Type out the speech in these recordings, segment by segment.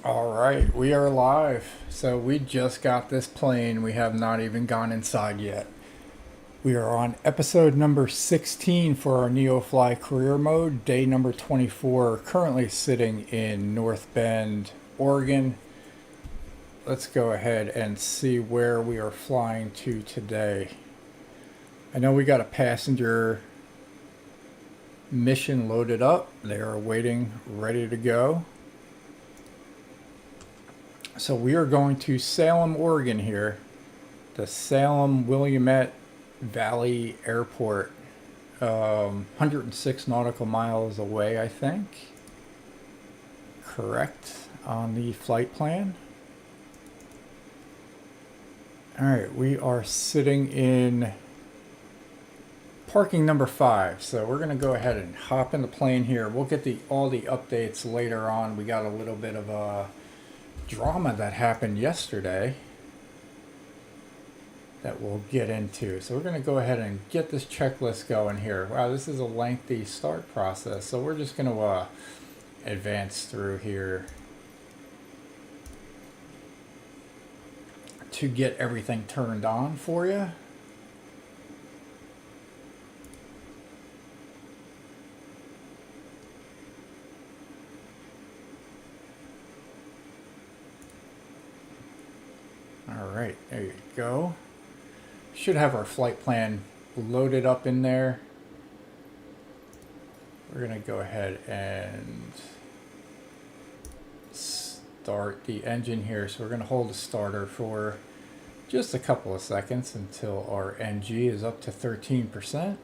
All right, we are live. So we just got this plane. We have not even gone inside yet. We are on episode number 16 for our NeoFly career mode, day number 24, currently sitting in North Bend, Oregon. Let's go ahead and see where we are flying to today. I know we got a passenger mission loaded up. They are waiting, ready to go. So we are going to Salem, Oregon here, the Salem Willamette Valley Airport, 106 nautical miles away, I think. Correct on the flight plan. All right, we are sitting in parking number 5. So we're going to go ahead and hop in the plane here. We'll get all the updates later on. We got a little bit of a drama that happened yesterday that we'll get into. So we're going to go ahead and get this checklist going here. Wow, this is a lengthy start process. So we're just going to advance through here to get everything turned on for you. All right, there you go. Should have our flight plan loaded up in there. We're going to go ahead and start the engine here. So we're going to hold the starter for just a couple of seconds until our NG is up to 13%.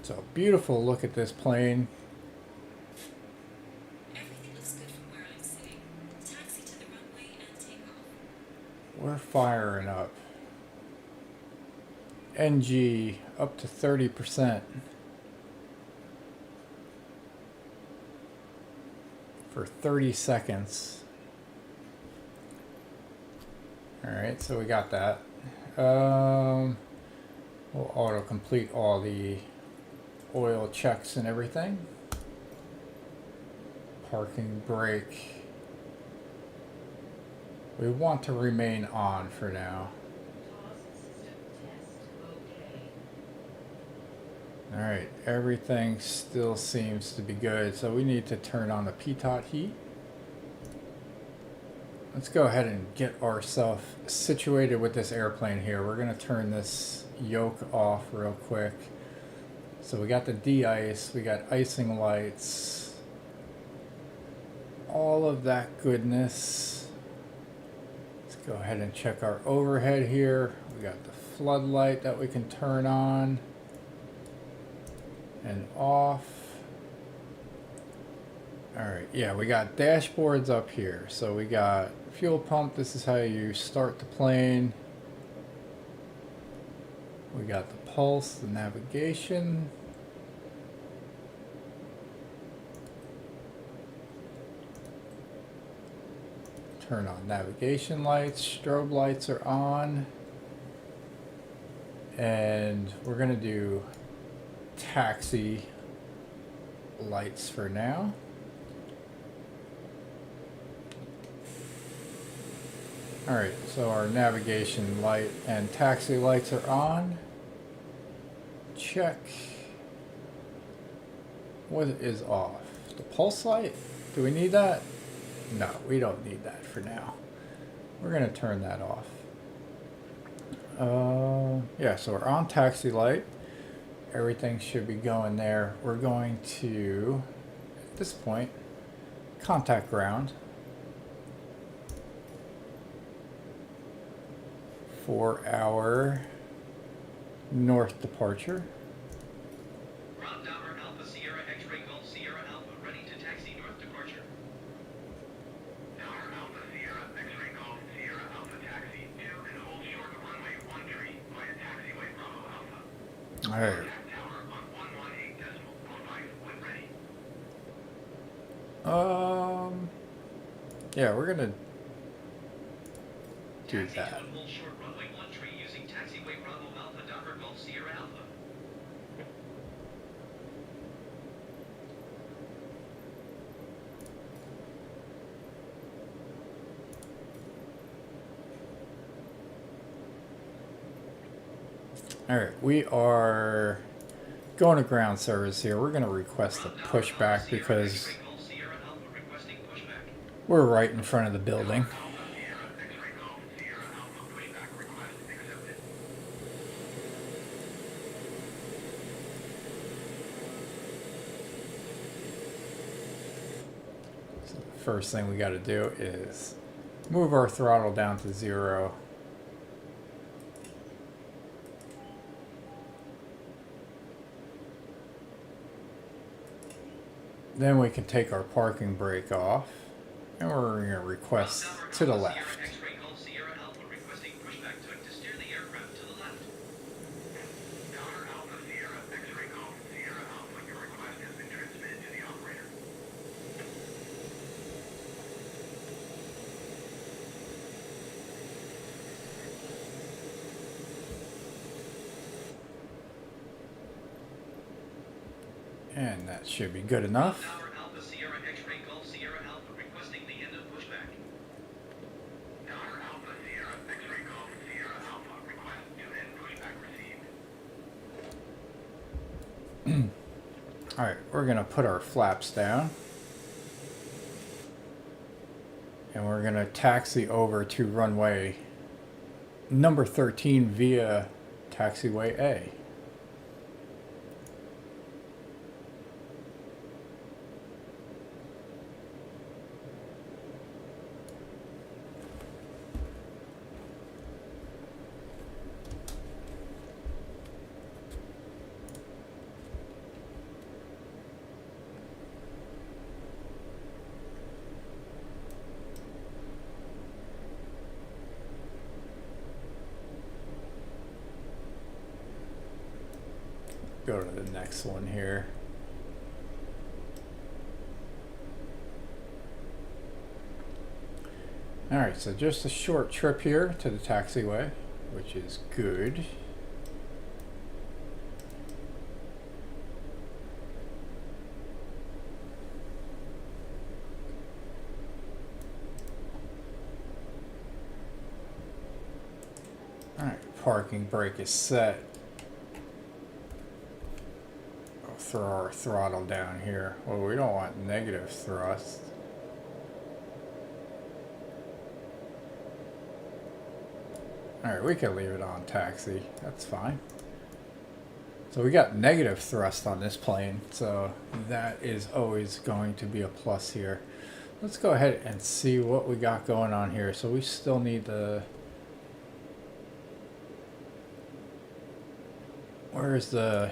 So beautiful look at this plane. We're firing up. NG up to 30% for 30 seconds. Alright, so we got that. We'll auto-complete all the oil checks and everything. Parking brake. We want to remain on for now. Alright, everything still seems to be good, so we need to turn on the pitot heat. Let's go ahead and get ourselves situated with this airplane here. We're going to turn this yoke off real quick. So we got the de-ice, we got icing lights, all of that goodness. Go ahead and check our overhead here. We got the floodlight that we can turn on and off. Alright, yeah, we got dashboards up here. So we got fuel pump. This is how you start the plane. We got the pulse, the navigation. Turn on navigation lights, strobe lights are on, and we're going to do taxi lights for now. Alright, so our navigation light and taxi lights are on. Check. What is off? The pulse light? Do we need that? No, we don't need that for now. We're going to turn that off. Yeah, so we're on taxi light. Everything should be going there. We're going to, at this point, contact ground for our north departure. All right. Yeah, we're gonna do that. Alright, we are going to ground service here. We're going to request a pushback because we're right in front of the building. So the first thing we got to do is move our throttle down to 0. Then we can take our parking brake off, and we're going to request to the left. And that should be good enough. Alright, we're going to put our flaps down. And we're going to taxi over to runway number 13 via taxiway A. Go to the next one here. Alright, so just a short trip here to the taxiway, which is good. Alright, parking brake is set. Throw our throttle down here. Well, we don't want negative thrust. Alright, we can leave it on taxi. That's fine. So we got negative thrust on this plane, so that is always going to be a plus here. Let's go ahead and see what we got going on here. So we still need the... Where's the...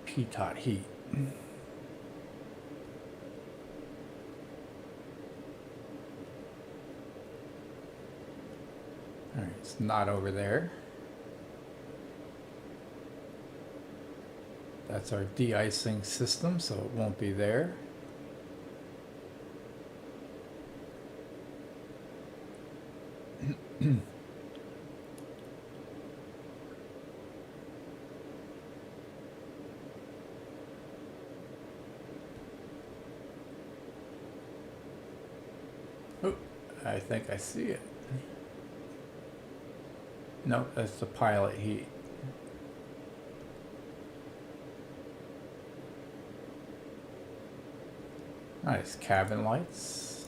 Pitot heat. Alright, it's not over there. That's our de-icing system, so it won't be there. Oh, I think I see it. Nope, that's the pilot heat. Nice cabin lights.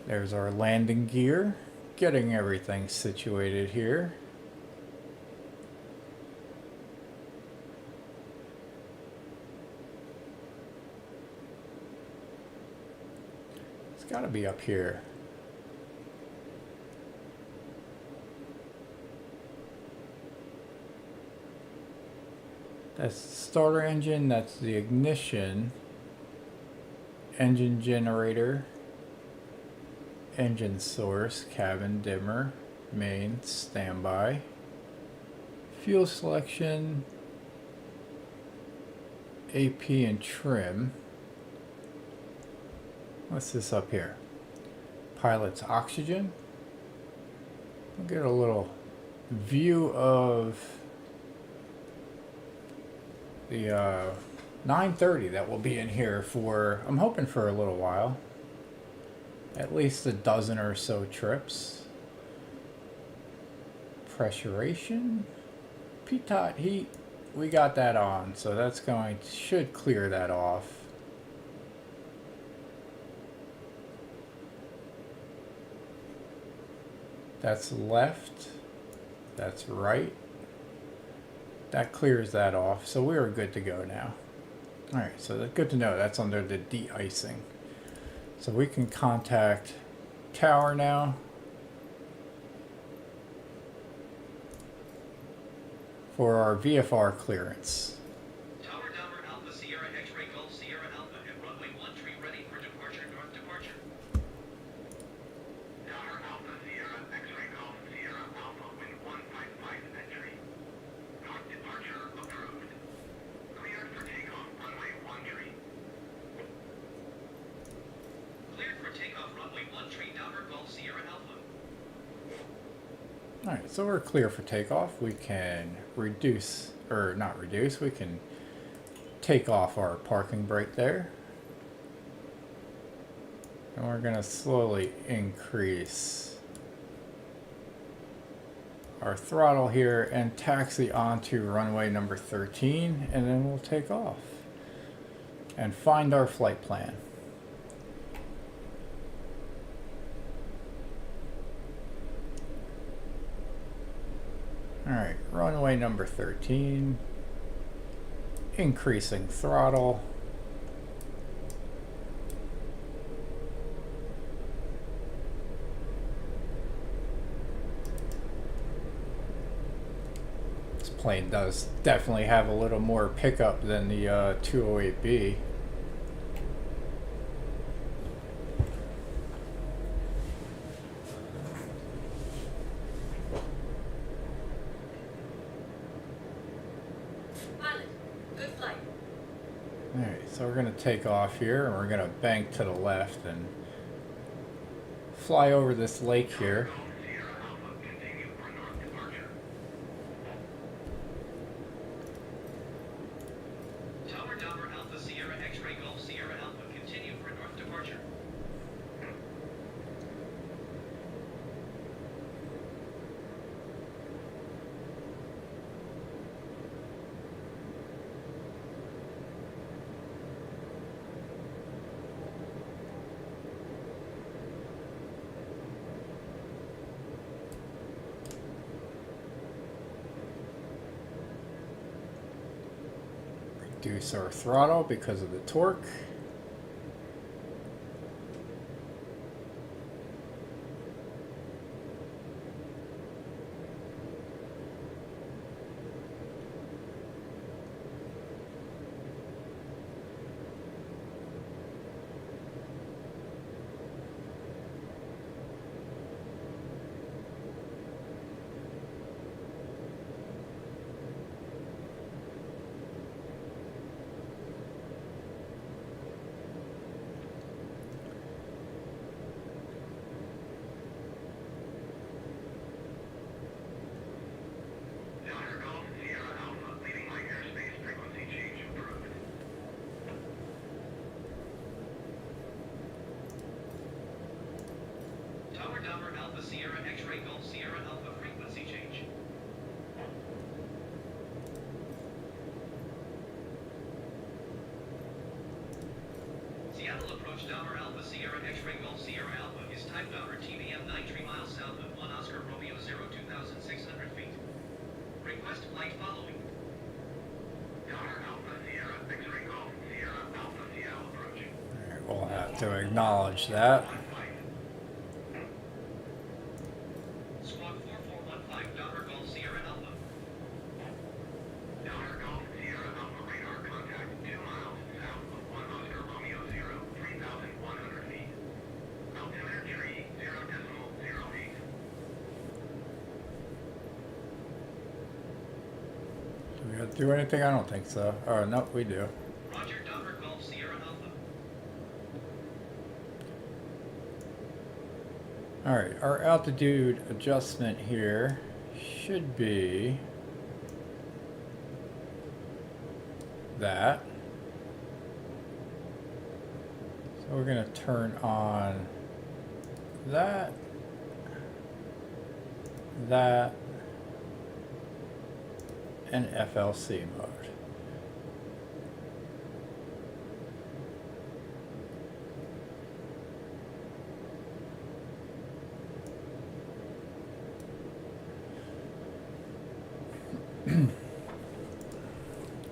There's our landing gear. Getting everything situated here. It's got to be up here. That's the starter engine, that's the ignition, engine generator, engine source, cabin dimmer, main, standby, fuel selection, AP and trim. What's this up here? Pilot's oxygen. We'll get a little view of the 9:30 that will be in here for, I'm hoping for a little while. At least a dozen or so trips. Pressuration. Pitot heat. We got that on, so that's should clear that off. That's left. That's right. That clears that off, so we are good to go now. Alright, so that's good to know. That's under the de-icing. So we can contact tower now. For our VFR clearance. Tower Delaware Alpha Sierra X-Ray Golf Sierra Alpha at runway 13 ready for departure, north departure. Tower Alpha Sierra X-Ray Golf Sierra Alpha wind 155 entry. North departure approved. Cleared for takeoff runway 13. Cleared for takeoff runway 13 Delaware Golf Sierra Alpha. Alright, so we're clear for takeoff. We can reduce, or not reduce, we can take off our parking brake there. And we're going to slowly increase our throttle here and taxi onto runway number 13, and then we'll take off and find our flight plan. Alright, runway number 13, increasing throttle. This plane does definitely have a little more pickup than the 208B. Alright, so we're going to take off here and we're going to bank to the left and fly over this lake here. Tower Delaware Alpha Sierra X-Ray Golf Sierra Alpha continue for north departure. Reduce our throttle because of the torque. Tower Delaware Alpha Sierra X-Ray Golf Sierra Alpha frequency change. Seattle approach Delaware Alpha Sierra X-Ray Golf Sierra Alpha is type number TBM 93 miles south of 1 Oscar Romeo 0 2,600 feet. Request flight following. Delaware Alpha Sierra X-Ray Golf Sierra Alpha Seattle approaching. Alright, we'll have to acknowledge that. Squawk 4415 Delaware Golf Sierra Alpha. Delaware Golf Sierra Alpha radar contact 2 miles south of 1 Oscar Romeo 0 3,100 feet. Altimeter tree 0.08. Do we have to do anything? I don't think so. Oh, no, we do. Roger, Delaware Golf Sierra Alpha. Alright, our altitude adjustment here should be that. So we're going to turn on that, that, and FLC mode.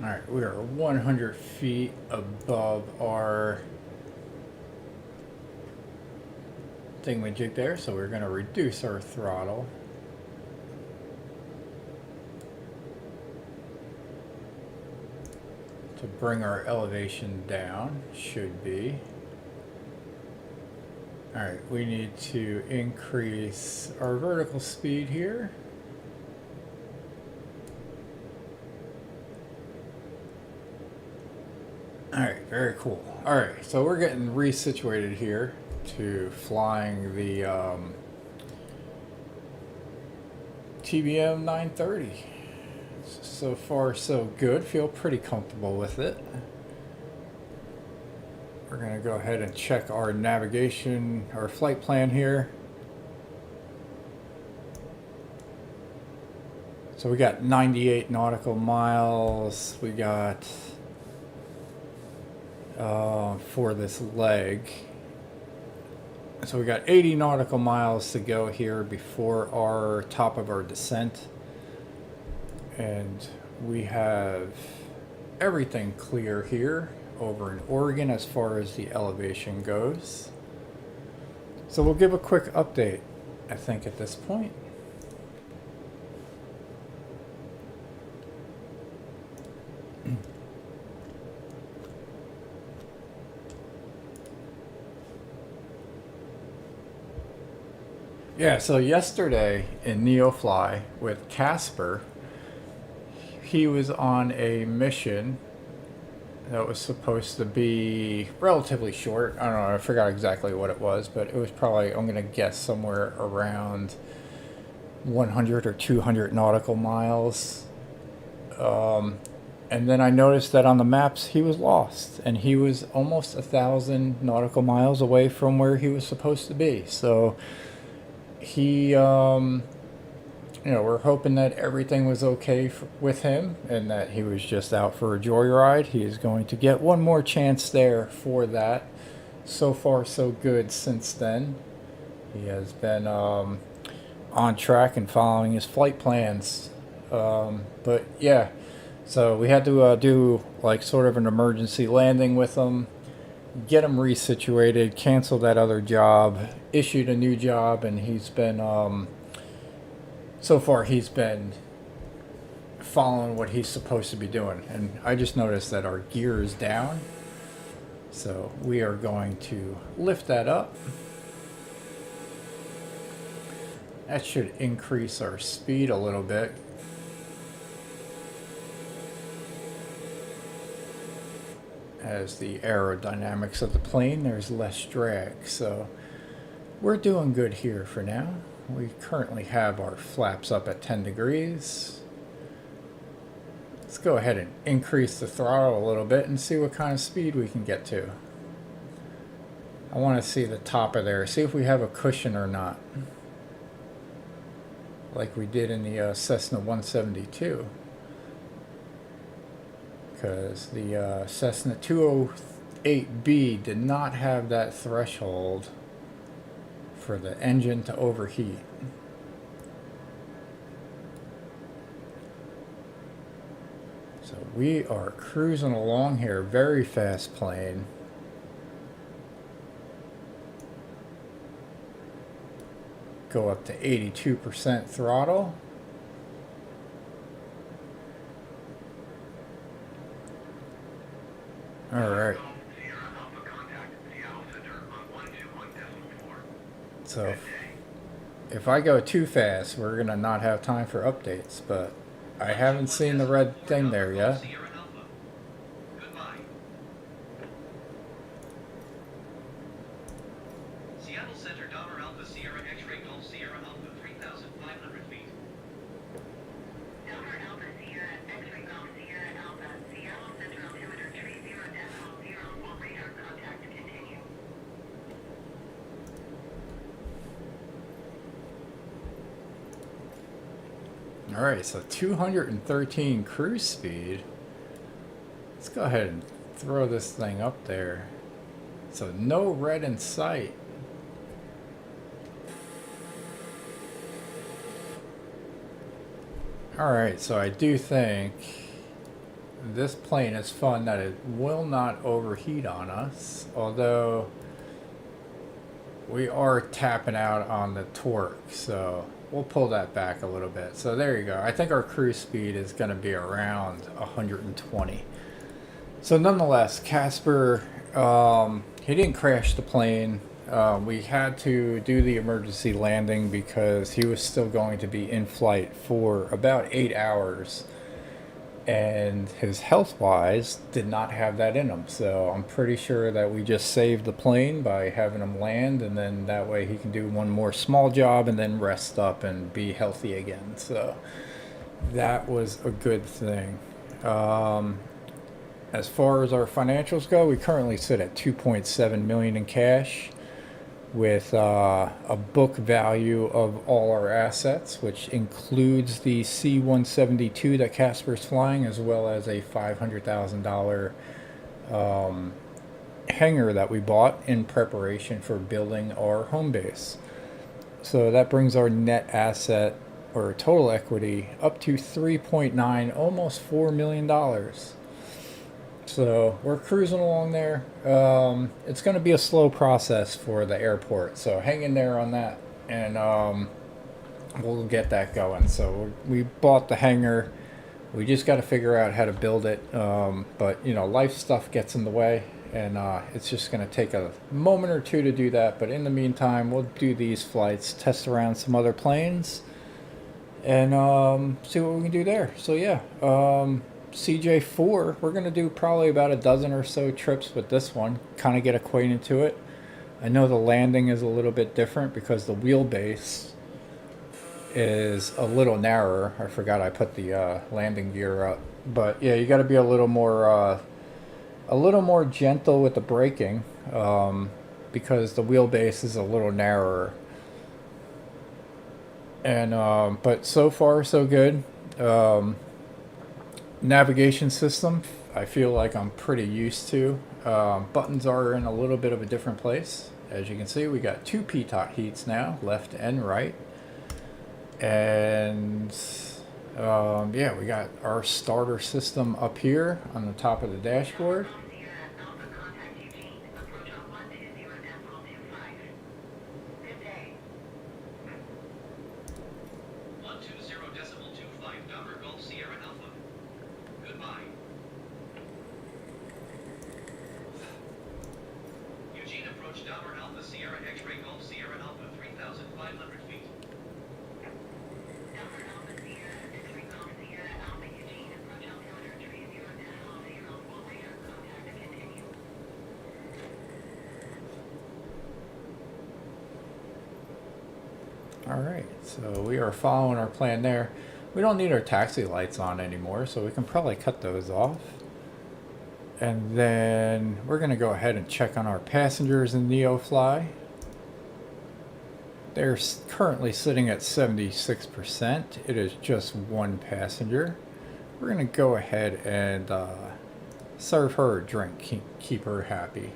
All right, we are 100 feet above our thingamajig there, so we're going to reduce our throttle. To bring our elevation down, should be. All right, we need to increase our vertical speed here. All right, very cool. All right, so we're getting resituated here to flying the TBM 930. So far, so good. Feel pretty comfortable with it. We're going to go ahead and check our navigation, our flight plan here. So we got 98 nautical miles. We got for this leg. So we got 80 nautical miles to go here before our top of our descent. And we have everything clear here over in Oregon as far as the elevation goes. So we'll give a quick update, I think, at this point. Yeah, so yesterday in NeoFly with Kasper, he was on a mission that was supposed to be relatively short. I don't know, I forgot exactly what it was, but it was probably, I'm going to guess, somewhere around 100 or 200 nautical miles. And then I noticed that on the maps he was lost, and he was almost 1,000 nautical miles away from where he was supposed to be. So he, we're hoping that everything was okay with him and that he was just out for a joyride. He is going to get one more chance there for that. So far, so good since then. He has been on track and following his flight plans. But yeah, so we had to do like sort of an emergency landing with him, get him resituated, cancel that other job, issued a new job, and he's been so far he's been following what he's supposed to be doing. And I just noticed that our gear is down, so we are going to lift that up. That should increase our speed a little bit. As the aerodynamics of the plane, there's less drag, so we're doing good here for now. We currently have our flaps up at 10 degrees. Let's go ahead and increase the throttle a little bit and see what kind of speed we can get to. I want to see the top of there, see if we have a cushion or not, like we did in the Cessna 172. Because the Cessna 208B did not have that threshold for the engine to overheat. So we are cruising along here, very fast plane. Go up to 82% throttle. All right. So if I go too fast, we're gonna not have time for updates, but I haven't seen the red thing there yet. Seattle Center, Dollar Alpha Sierra X-Ray Golf Sierra Alpha 3,500 feet. Dollar Alpha Sierra X-Ray Golf Sierra Alpha Seattle Center altimeter 30.0 will radar contact continue. All right, so 213 cruise speed. Let's go ahead and throw this thing up there. So no red in sight. All right, so I do think this plane is fun that it will not overheat on us, although we are tapping out on the torque, so we'll pull that back a little bit. So there you go. I think our cruise speed is going to be around 120. So nonetheless, Kasper, he didn't crash the plane. We had to do the emergency landing because he was still going to be in flight for about 8 hours. And his health-wise did not have that in him. So I'm pretty sure that we just saved the plane by having him land, and then that way he can do one more small job and then rest up and be healthy again. So that was a good thing. As far as our financials go, we currently sit at 2.7 million in cash, with a book value of all our assets, which includes the C-172 that Kasper's flying, as well as a $500,000 hangar that we bought in preparation for building our home base. So that brings our net asset or total equity up to 3.9, almost $4 million. So we're cruising along there. It's going to be a slow process for the airport, so hang in there on that, and we'll get that going. So we bought the hangar. We just got to figure out how to build it. But you know, life stuff gets in the way, and it's just going to take a moment or two to do that. But in the meantime, we'll do these flights, test around some other planes, and see what we can do there. So yeah. CJ4, we're going to do probably about a dozen or so trips with this one, kind of get acquainted to it. I know the landing is a little bit different because the wheelbase is a little narrower. I forgot I put the landing gear up. But yeah, you got to be a little more gentle with the braking, because the wheelbase is a little narrower. And but so far so good. Navigation system, I feel like I'm pretty used to. Buttons are in a little bit of a different place. As you can see, we got two pitot heats now, left and right. And yeah, we got our starter system up here on the top of the dashboard. Alright, so we are following our plan there. We don't need our taxi lights on anymore, so we can probably cut those off. And then we're going to go ahead and check on our passengers in NeoFly. They're currently sitting at 76%. It is just one passenger. We're going to go ahead and serve her a drink, keep her happy.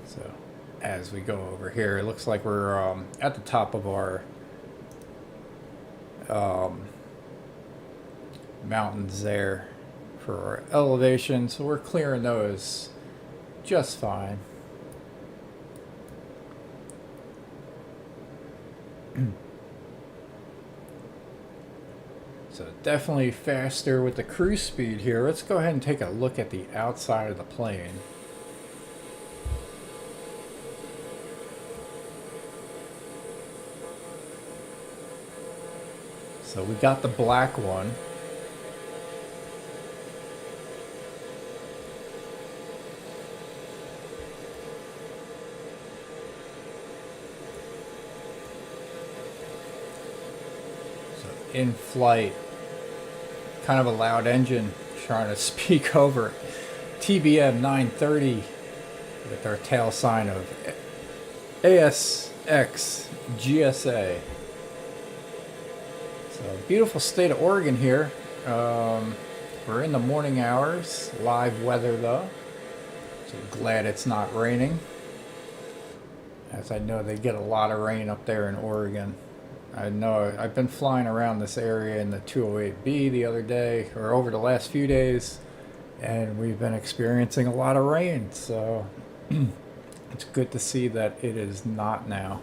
So as we go over here, it looks like we're at the top of our mountains there for our elevation, so we're clearing those just fine. So definitely faster with the cruise speed here. Let's go ahead and take a look at the outside of the plane. So we got the black one. So in flight, kind of a loud engine trying to speak over TBM 930 with our tail sign of ASX GSA. So Beautiful state of Oregon here. We're in the morning hours, live weather though, so glad it's not raining, as I know they get a lot of rain up there in Oregon. I know I've been flying around this area in the 208B the other day, or over the last few days, and we've been experiencing a lot of rain, so it's good to see that it is not now.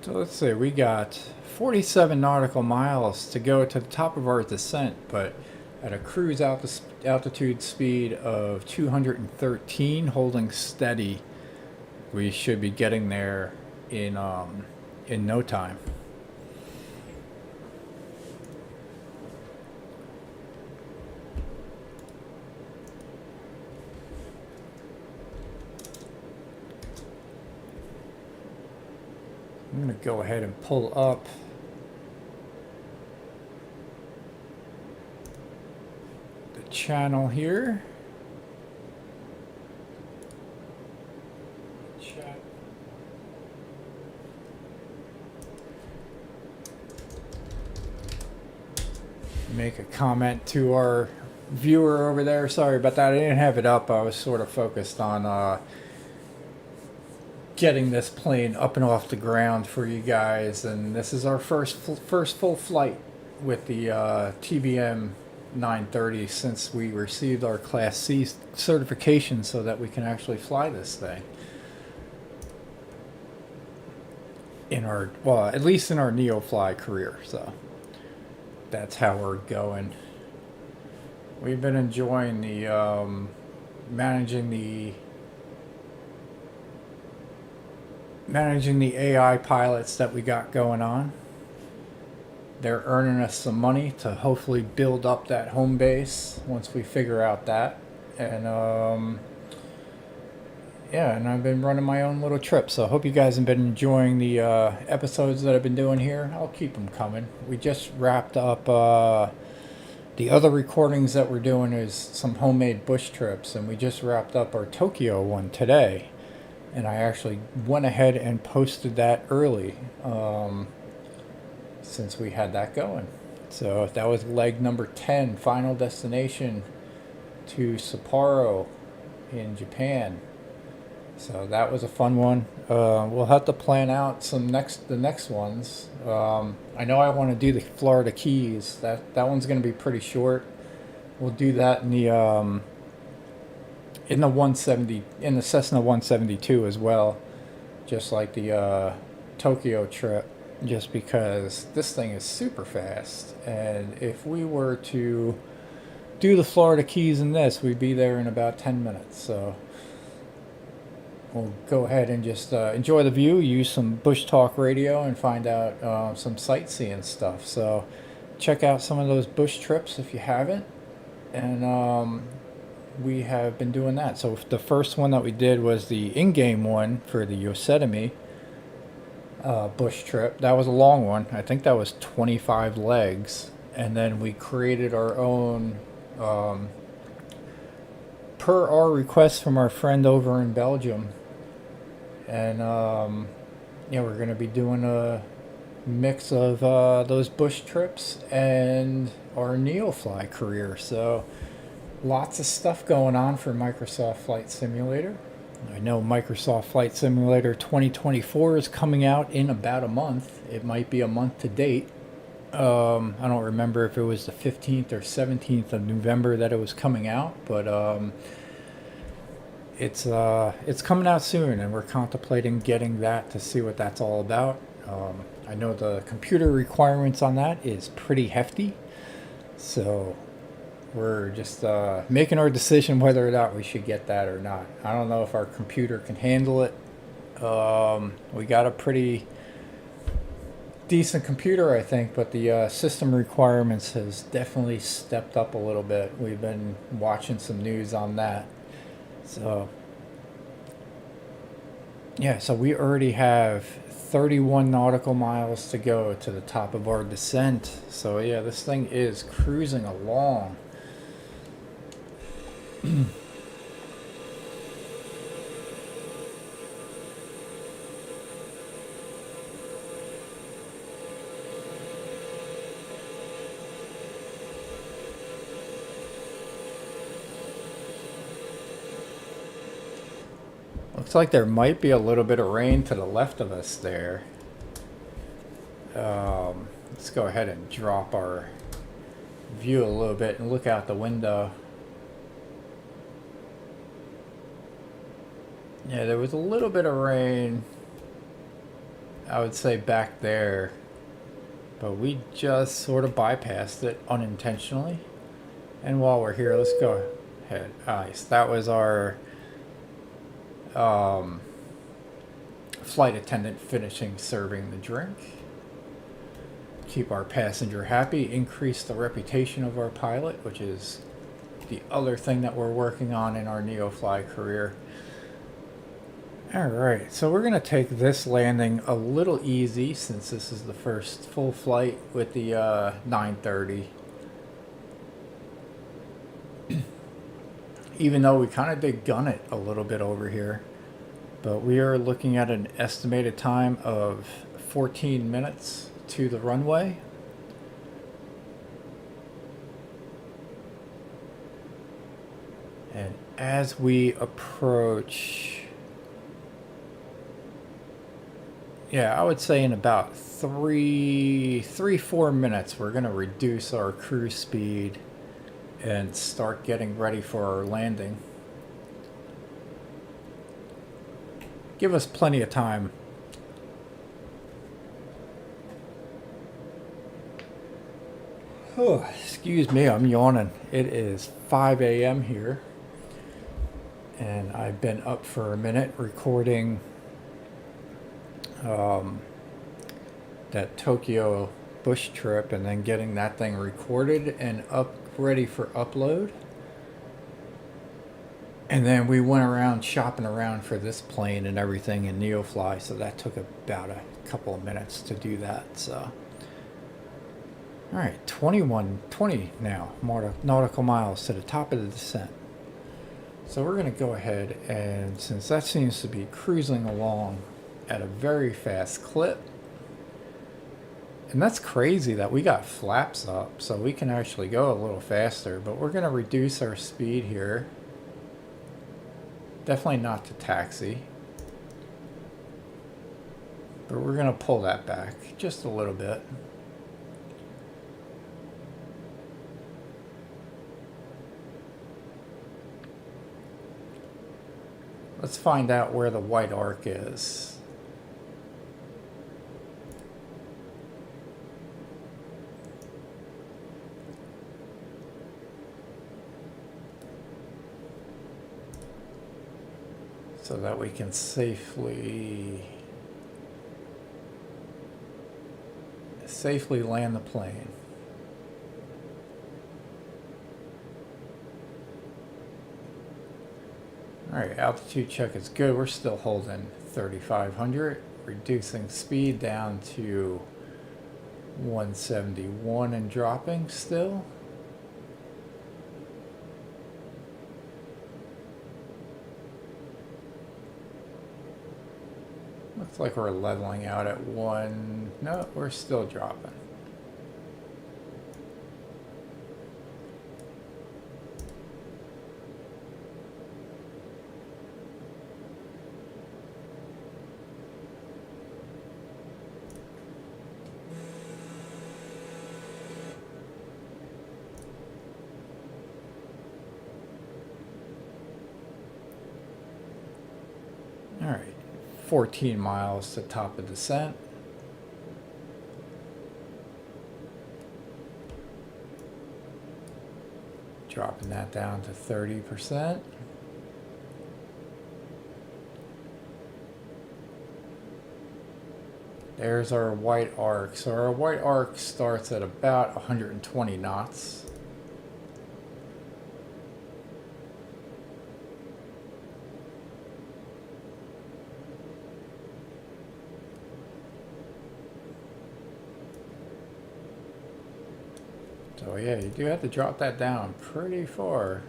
So let's see, we got 47 nautical miles to go to the top of our descent, but at a cruise altitude speed of 213, holding steady, we should be getting there in no time. I'm going to go ahead and pull up the channel here. Chat. Make a comment to our viewer over there. Sorry about that. I didn't have it up. I was sort of focused on getting this plane up and off the ground for you guys, and this is our first full flight with the TBM 930 since we received our Class C certification, so that we can actually fly this thing in our, well, at least in our NeoFly career. So that's how we're going. We've been enjoying the managing the AI pilots that we got going on. They're earning us some money to hopefully build up that home base once we figure out that. And yeah, and I've been running my own little trip, so I hope you guys have been enjoying the episodes that I've been doing here. I'll keep them coming. We just wrapped up the other recordings that we're doing is some homemade bush trips, and we just wrapped up our Tokyo one today. And I actually went ahead and posted that early, since we had that going. So that was leg number 10, final destination to Sapporo in Japan. So that was a fun one. We'll have to plan out the next ones. I know I want to do the Florida Keys. That one's going to be pretty short. We'll do that in the 170, in the Cessna 172 as well, just like the Tokyo trip, just because this thing is super fast, and if we were to do the Florida Keys in this, we'd be there in about 10 minutes. So we'll go ahead and just enjoy the view, use some Bush Talk radio, and find out some sightseeing stuff. So check out some of those bush trips if you haven't, and we have been doing that. So the first one that we did was the in-game one for the Yosemite bush trip. That was a long one. I think that was 25 legs. And then we created our own, per our request from our friend over in Belgium. And yeah, we're going to be doing a mix of those bush trips and our NeoFly career. So lots of stuff going on for Microsoft Flight Simulator. I know Microsoft Flight Simulator 2024 is coming out in about a month. It might be a month to date. I don't remember if it was the 15th or 17th of November that it was coming out, but it's coming out soon, and we're contemplating getting that to see what that's all about. I know the computer requirements on that is pretty hefty, so we're just making our decision whether or not we should get that or not. I don't know if our computer can handle it. We got a pretty decent computer, I think, but the system requirements has definitely stepped up a little bit. We've been watching some news on that. So yeah, so we already have 31 nautical miles to go to the top of our descent. So yeah, this thing is cruising along. Looks like there might be a little bit of rain to the left of us there. Let's go ahead and drop our view a little bit and look out the window. Yeah, there was a little bit of rain, I would say, back there, but we just sort of bypassed it unintentionally. And while we're here, let's go ahead. Nice. That was our flight attendant finishing serving the drink. Keep our passenger happy, increase the reputation of our pilot, which is the other thing that we're working on in our NeoFly career. Alright, so we're going to take this landing a little easy since this is the first full flight with the 930. Even though we kind of did gun it a little bit over here. But we are looking at an estimated time of 14 minutes to the runway. And as we approach, yeah, I would say in about 4 minutes, we're going to reduce our cruise speed and start getting ready for our landing. Give us plenty of time. Oh, excuse me, I'm yawning. It is 5 a.m. here, and I've been up for a minute recording that Tokyo bush trip and then getting that thing recorded and up ready for upload. And then we went around shopping around for this plane and everything in NeoFly, so that took about a couple of minutes to do that. So, all right, 20 now nautical miles to the top of the descent. So we're going to go ahead, and since that seems to be cruising along at a very fast clip, and that's crazy that we got flaps up, so we can actually go a little faster, but we're going to reduce our speed here. Definitely not to taxi, but we're going to pull that back just a little bit. Let's find out where the white arc is. So that we can safely land the plane. All right, altitude check is good. We're still holding 3,500, reducing speed down to 171 and dropping still. Looks like we're leveling out at 1. No, we're still dropping. All right. 14 miles to top of descent. Dropping that down to 30%. There's our white arc. So our white arc starts at about 120 knots. So yeah, you do have to drop that down pretty far.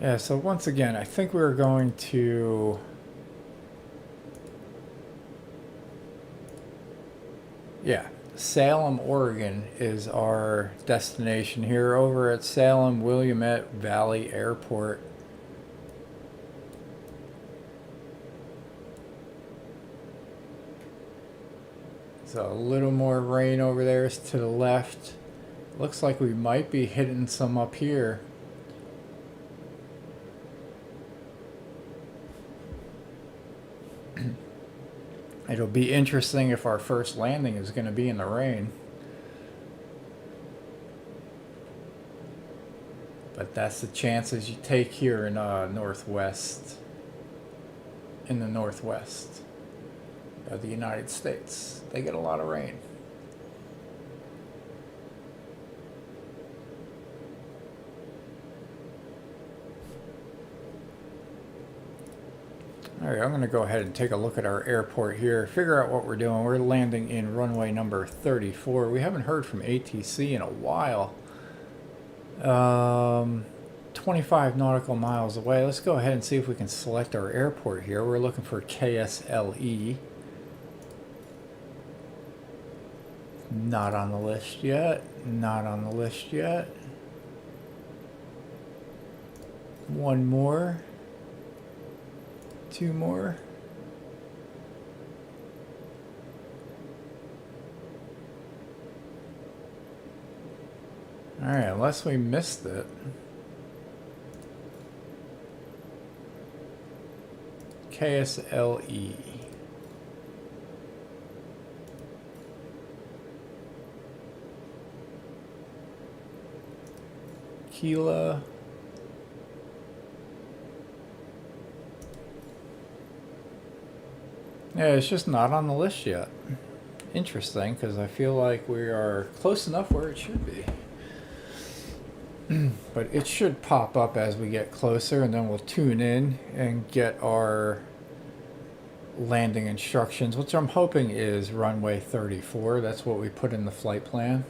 Yeah, so once again, I think we're going to... Yeah, Salem, Oregon is our destination here over at Salem Willamette Valley Airport. So a little more rain over there is to the left. Looks like we might be hitting some up here. It'll be interesting if our first landing is going to be in the rain. But that's the chances you take here in northwest, in the northwest of the United States. They get a lot of rain. Alright, I'm going to go ahead and take a look at our airport here, figure out what we're doing. We're landing in runway number 34. We haven't heard from ATC in a while. 25 nautical miles away. Let's go ahead and see if we can select our airport here. We're looking for KSLE. Not on the list yet. Not on the list yet. One more. Two more. Alright, unless we missed it. KSLE. Kila. Yeah, it's just not on the list yet. Interesting, because I feel like we are close enough where it should be. But it should pop up as we get closer, and then we'll tune in and get our landing instructions, which I'm hoping is runway 34. That's what we put in the flight plan.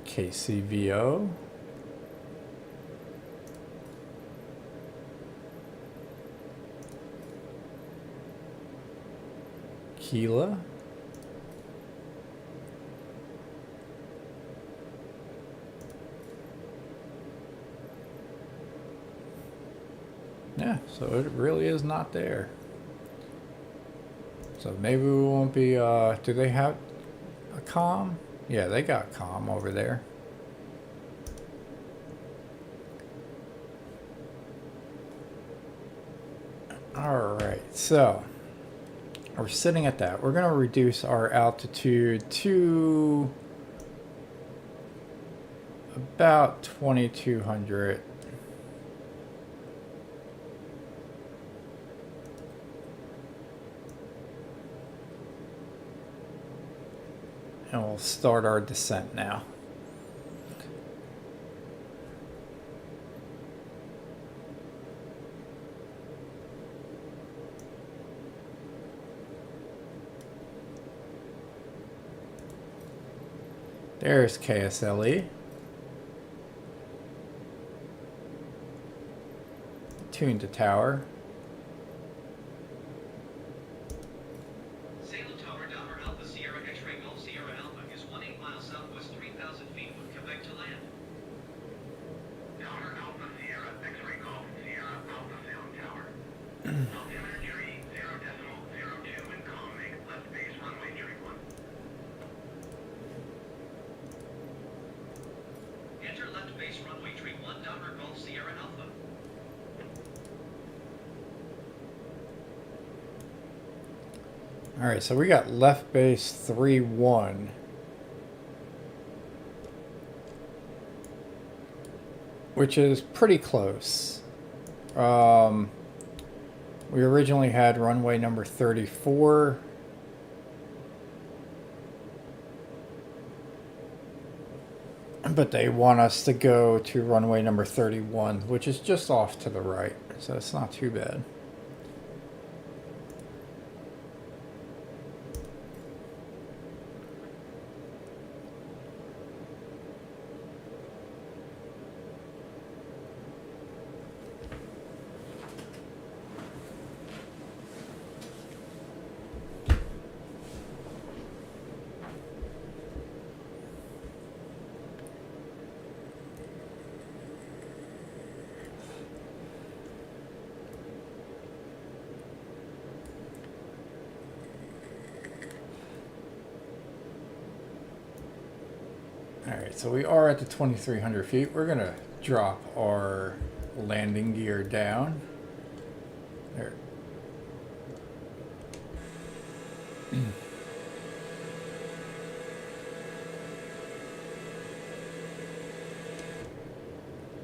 KCVO. Kila. Yeah, so it really is not there. So maybe we won't be, do they have a comm? Yeah, they got comm over there. Alright, so we're sitting at that. We're going to reduce our altitude to about 2200. And we'll start our descent now. There's KSLE. Tune to tower. Salem Tower, Delaware Alpha Sierra X-Ray Golf Sierra Alpha is 18 miles southwest 3,000 feet with Quebec to land. Delaware Alpha Sierra X-Ray Golf Sierra Alpha Salem Tower. Altimeter tree 0.02 and comm make left base runway tree 1. Enter left base runway tree 1 Delaware Golf Sierra Alpha. All right, so we got left base 3-1. Which is pretty close. We originally had runway number 34. But they want us to go to runway number 31, which is just off to the right. So it's not too bad. Alright, so we are at the 2,300 feet. We're going to drop our landing gear down. There.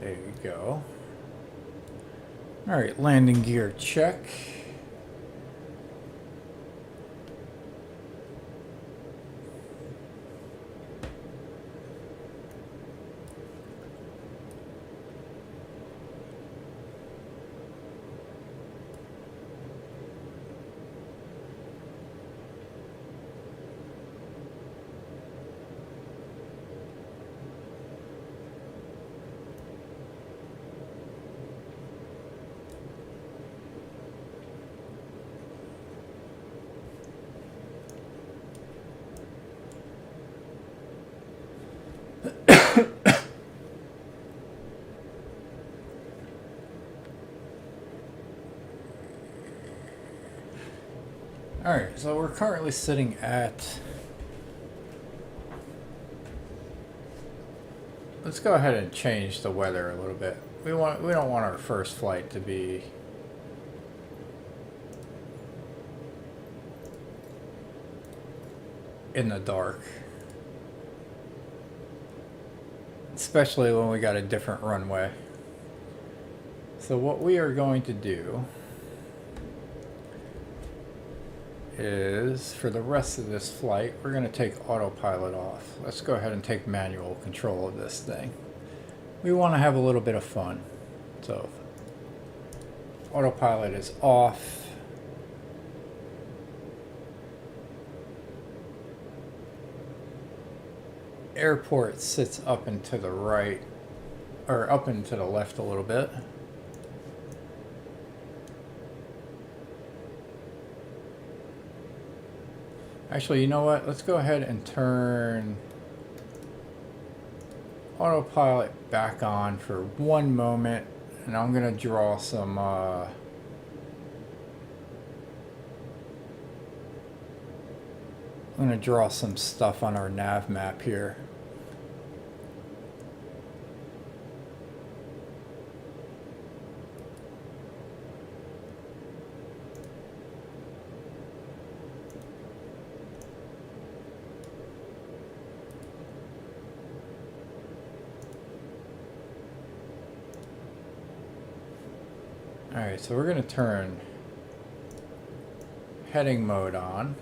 There you go. Alright, landing gear check. Alright, so we're currently sitting at... Let's go ahead and change the weather a little bit. We don't want our first flight to be in the dark. Especially when we got a different runway. So what we are going to do is, for the rest of this flight, we're going to take autopilot off. Let's go ahead and take manual control of this thing. We want to have a little bit of fun. So, autopilot is off. Airport sits up and to the right, or up and to the left a little bit. Actually, you know what? Let's go ahead and turn autopilot back on for one moment, and I'm gonna draw some I'm gonna draw some stuff on our nav map here. Alright, so we're going to turn heading mode on.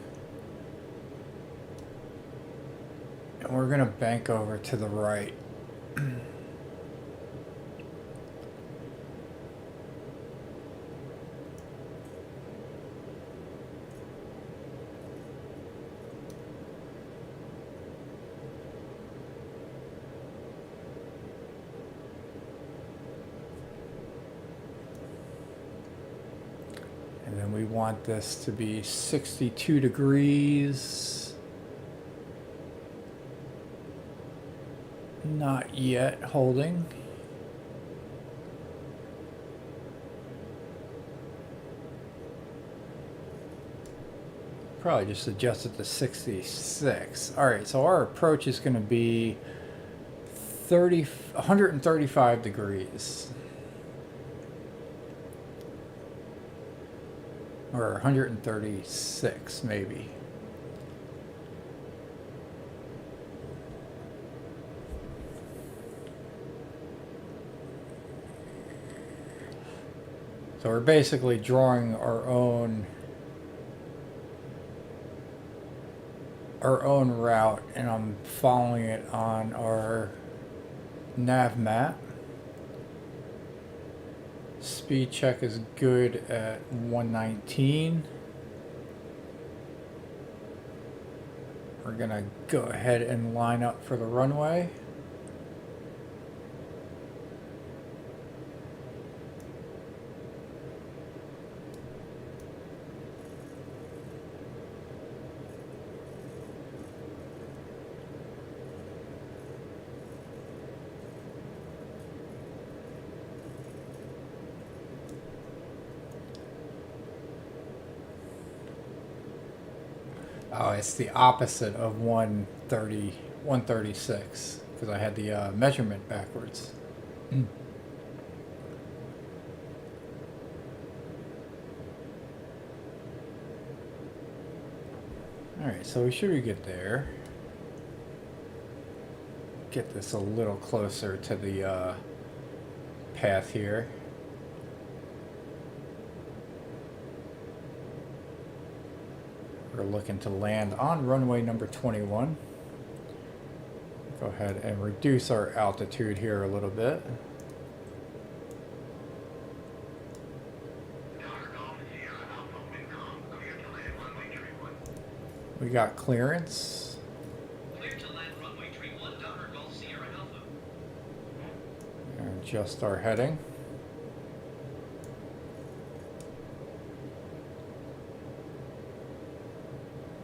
And we're going to bank over to the right. And then we want this to be 62 degrees. Not yet holding. Probably just adjust it to 66. All right, so our approach is going to be 135 degrees. Or 136 maybe. So we're basically drawing our own route, and I'm following it on our nav map. Speed check is good at 119. We're gonna go ahead and line up for the runway. Oh, it's the opposite of 130, 136. because I had the measurement backwards. Alright, so we should get there. Get this a little closer to the path here. We're looking to land on runway number 21. Go ahead and reduce our altitude here a little bit. We got clearance. Clear to land runway tree 1, Donner Golf Sierra Alpha. And adjust our heading.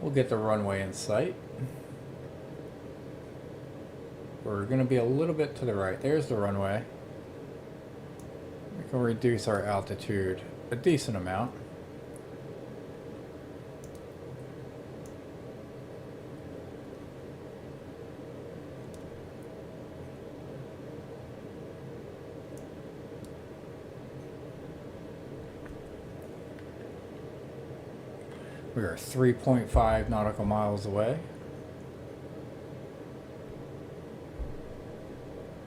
We'll get the runway in sight. We're going to be a little bit to the right. There's the runway. We can reduce our altitude a decent amount. We are 3.5 nautical miles away.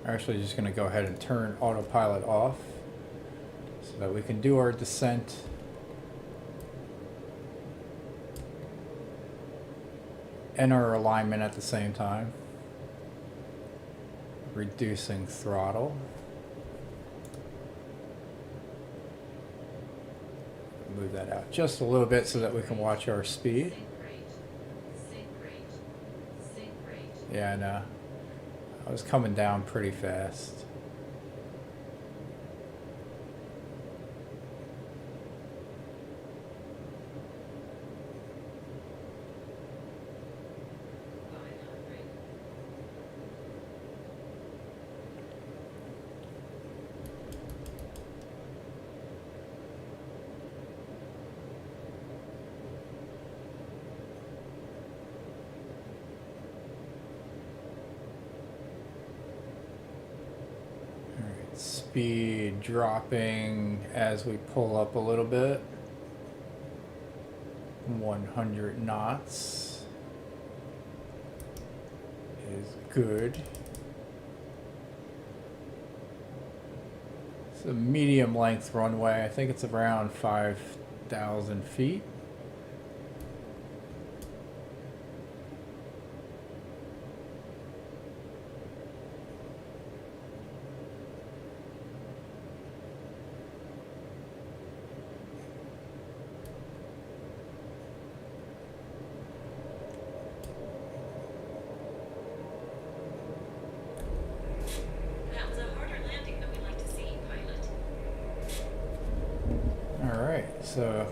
I'm actually just going to go ahead and turn autopilot off so that we can do our descent and our alignment at the same time. Reducing throttle. Move that out just a little bit so that we can watch our speed. Yeah, I know. I was coming down pretty fast. Speed dropping as we pull up a little bit. 100 knots is good. It's a medium length runway. I think it's around 5,000 feet. So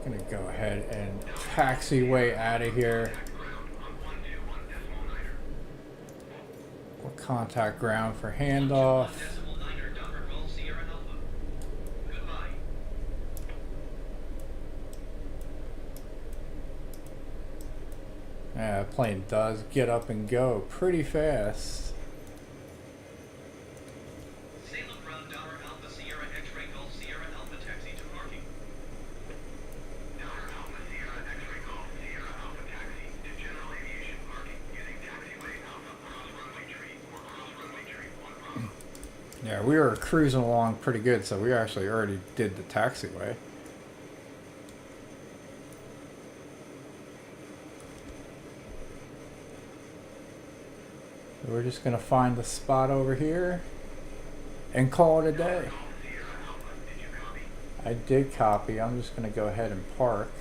I'm gonna go ahead and taxiway out of here. We'll contact ground for handoff. Yeah, the plane does get up and go pretty fast. Salem ground Donner Alpha Sierra X-ray Golf Sierra Alpha taxi to parking. Donner Alpha Sierra X-ray Golf Sierra Alpha taxi to general aviation parking using taxiway Alpha cross runway tree or cross runway tree 1 Bravo. Yeah, we were cruising along pretty good, so we actually already did the taxiway. So we're just gonna find the spot over here and call it a day. I did copy. I'm just gonna go ahead and park.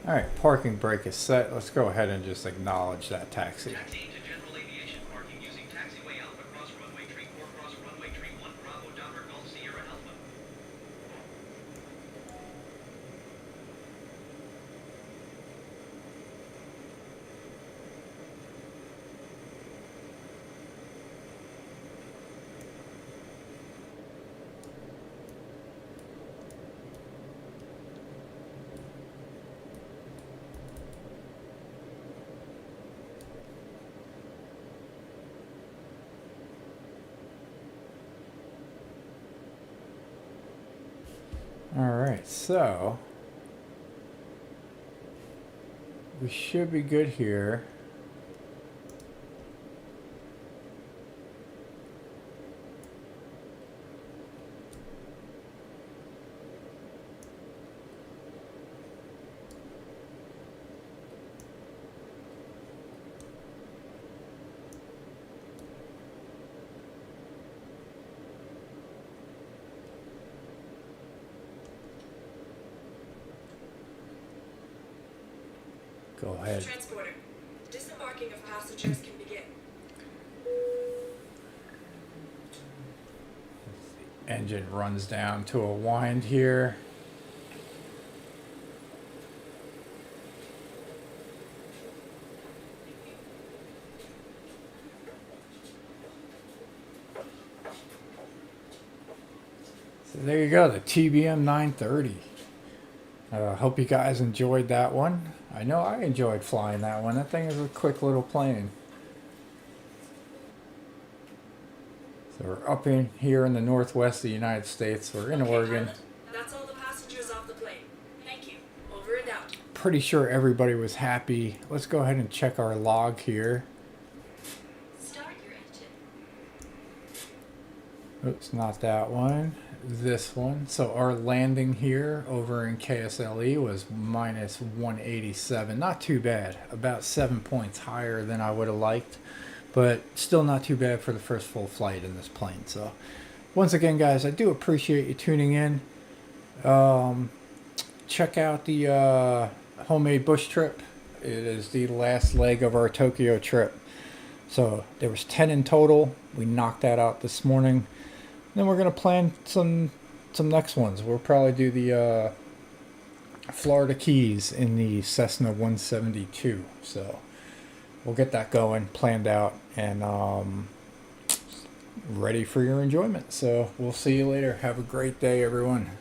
Alright, parking brake is set. Let's go ahead and just acknowledge that taxi. Taxi to general aviation parking using taxiway Alpha cross runway tree 4 cross runway tree 1 Bravo Donner Golf Sierra Alpha. All right, so we should be good here. Go ahead. Transporter. Disembarking of passengers can begin. Engine runs down to a wind here. So there you go, the TBM 930. Hope you guys enjoyed that one. I know I enjoyed flying that one. That thing is a quick little plane. So we're up in here in the northwest of the United States. We're in Okay, Oregon. pilot. That's all the passengers off the plane. Thank you. Over and out. Pretty sure everybody was happy. Let's go ahead and check our log here. Start your engine. Oops, not that one. This one. So our landing here over in KSLE was minus 187. Not too bad. About 7 points higher than I would have liked. But still not too bad for the first full flight in this plane. So once again, guys, I do appreciate you tuning in. Check out the homemade bush trip. It is the last leg of our Tokyo trip. So there was 10 in total. We knocked that out this morning. Then we're gonna plan some next ones. We'll probably do the Florida Keys in the Cessna 172. So we'll get that going, planned out, and ready for your enjoyment. So we'll see you later. Have a great day, everyone.